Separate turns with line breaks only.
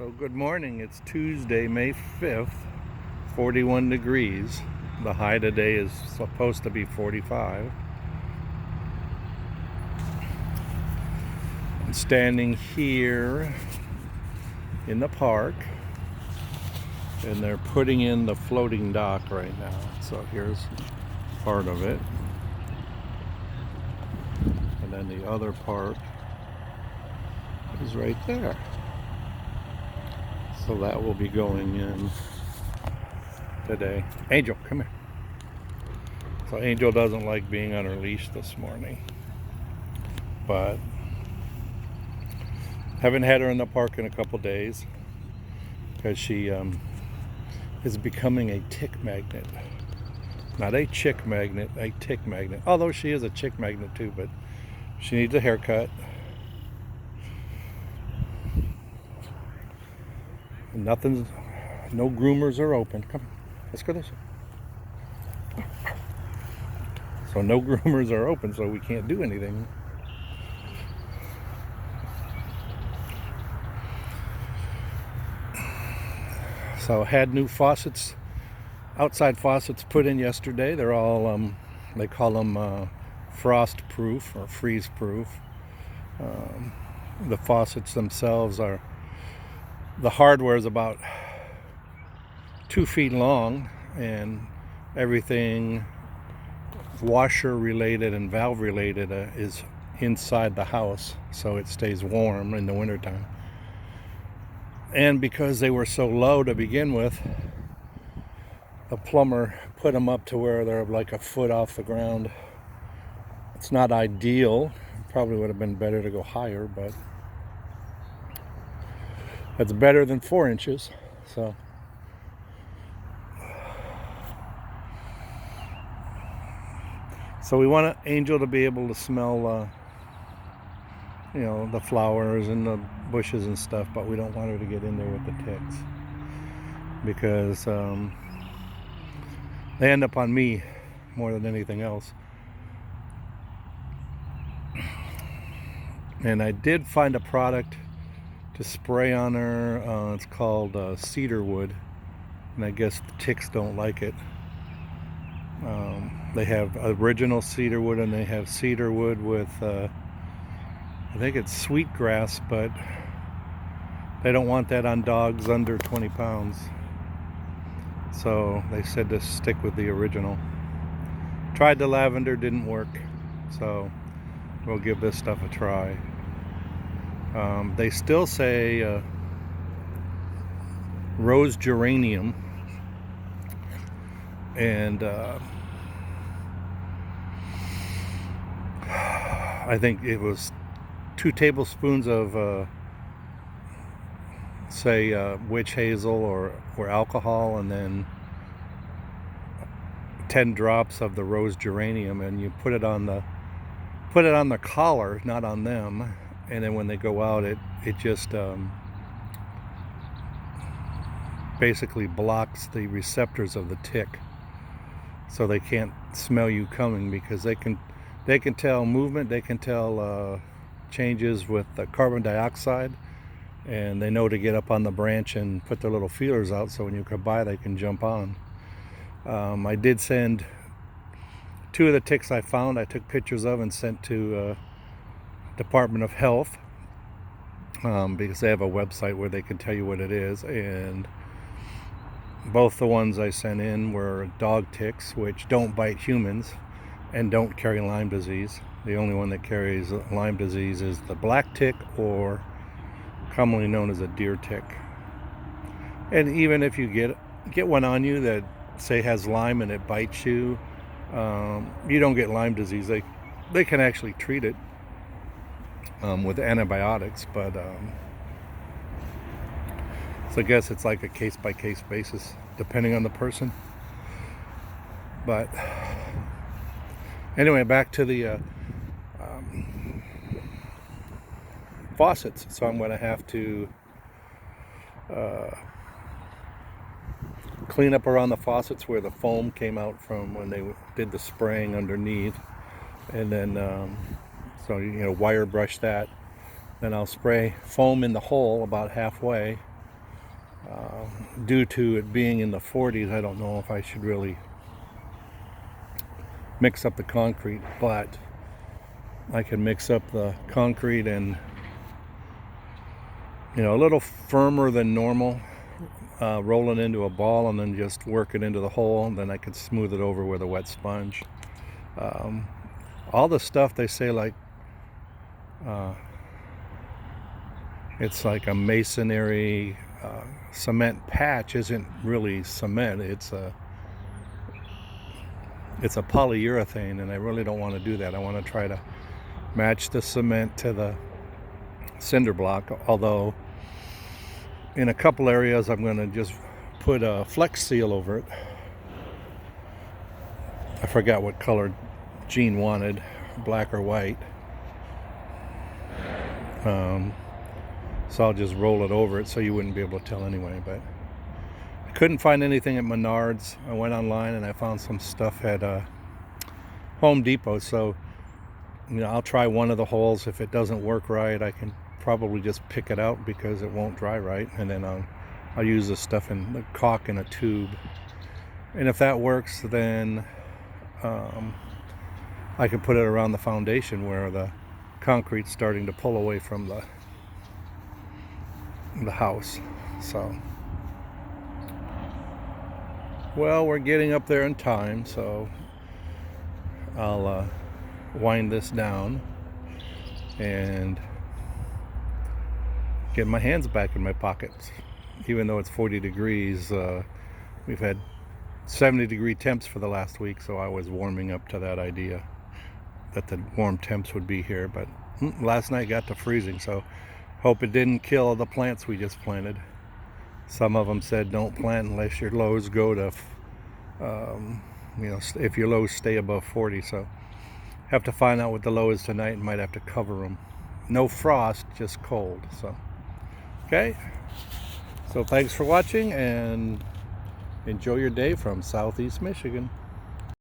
So good morning. It's Tuesday, May 5th, 41 degrees. The high today is supposed to be 45. I'm standing here in the park and they're putting in the floating dock right now. So here's part of it. And then the other part is right there. So that will be going in today. Angel, come here. So Angel doesn't like being on her leash this morning, but haven't had her in the park in a couple days because she is becoming a tick magnet. Not a chick magnet, a tick magnet. Although she is a chick magnet too, but she needs a haircut. Nothing's, no groomers are open. Come, let's go this way. So no groomers are open, so we can't do anything. So had new faucets, outside faucets put in yesterday. They're all, they call them frost proof or freeze proof. The faucets themselves are, the hardware is about 2 feet long, and everything washer related and valve related is inside the house, so it stays warm in the wintertime. And because they were so low to begin with, the plumber put them up to where they're like a foot off the ground. It's not ideal. Probably would have been better to go higher, but that's better than 4 inches. So we want Angel to be able to smell, the flowers and the bushes and stuff, but we don't want her to get in there with the ticks because they end up on me more than anything else. And I did find a product to spray on her. It's called cedar wood, and I guess the ticks don't like it. They have original cedar wood and they have cedar wood with I think it's sweetgrass, but they don't want that on dogs under 20 pounds. So they said to stick with the original. Tried the lavender, didn't work. So we'll give this stuff a try. They still say rose geranium, and I think it was 2 tablespoons of say witch hazel or alcohol, and then 10 drops of the rose geranium, and you put it on the collar, not on them, and then when they go out, it just basically blocks the receptors of the tick, so they can't smell you coming, because they can tell movement, they can tell changes with the carbon dioxide, and they know to get up on the branch and put their little feelers out, so when you come by they can jump on. I did send 2 of the ticks I found, I took pictures of and sent to Department of Health, because they have a website where they can tell you what it is. And both the ones I sent in were dog ticks, which don't bite humans and don't carry Lyme disease. The only one that carries Lyme disease is the black tick, or commonly known as a deer tick. And even if you get one on you that say has Lyme and it bites you, you don't get Lyme disease. They can actually treat it with antibiotics, but so I guess it's like a case-by-case basis depending on the person. But anyway, back to the faucets. So I'm going to have to clean up around the faucets where the foam came out from when they did the spraying underneath, and then so wire brush that. Then I'll spray foam in the hole about halfway, Due to it being in the 40s, I don't know if I should really mix up the concrete, but I can mix up the concrete and, you know, a little firmer than normal, roll it into a ball and then just work it into the hole, and then I can smooth it over with a wet sponge. All the stuff they say, like it's like a masonry cement patch, isn't really cement. It's a polyurethane, and I really don't want to do that. I want to try to match the cement to the cinder block, although in a couple areas I'm going to just put a Flex Seal over it. I forgot what color Gene wanted, black or white. So I'll just roll it over it so you wouldn't be able to tell anyway. But I couldn't find anything at Menards. I went online and I found some stuff at Home Depot. So, you know, I'll try one of the holes. If it doesn't work right, I can probably just pick it out because it won't dry right, and then I'll use the stuff in the caulk in a tube. And if that works, then I can put it around the foundation where the concrete's starting to pull away from the house. So, well, we're getting up there in time, so I'll wind this down and get my hands back in my pockets. Even though it's 40 degrees, we've had 70-degree temps for the last week, so I was warming up to that idea that the warm temps would be here. But last night got to freezing, so hope it didn't kill the plants we just planted. Some of them said don't plant unless your lows go to, you know, if your lows stay above 40. So have to find out what the low is tonight and might have to cover them. No frost, just cold. So, okay. So thanks for watching and enjoy your day from Southeast Michigan.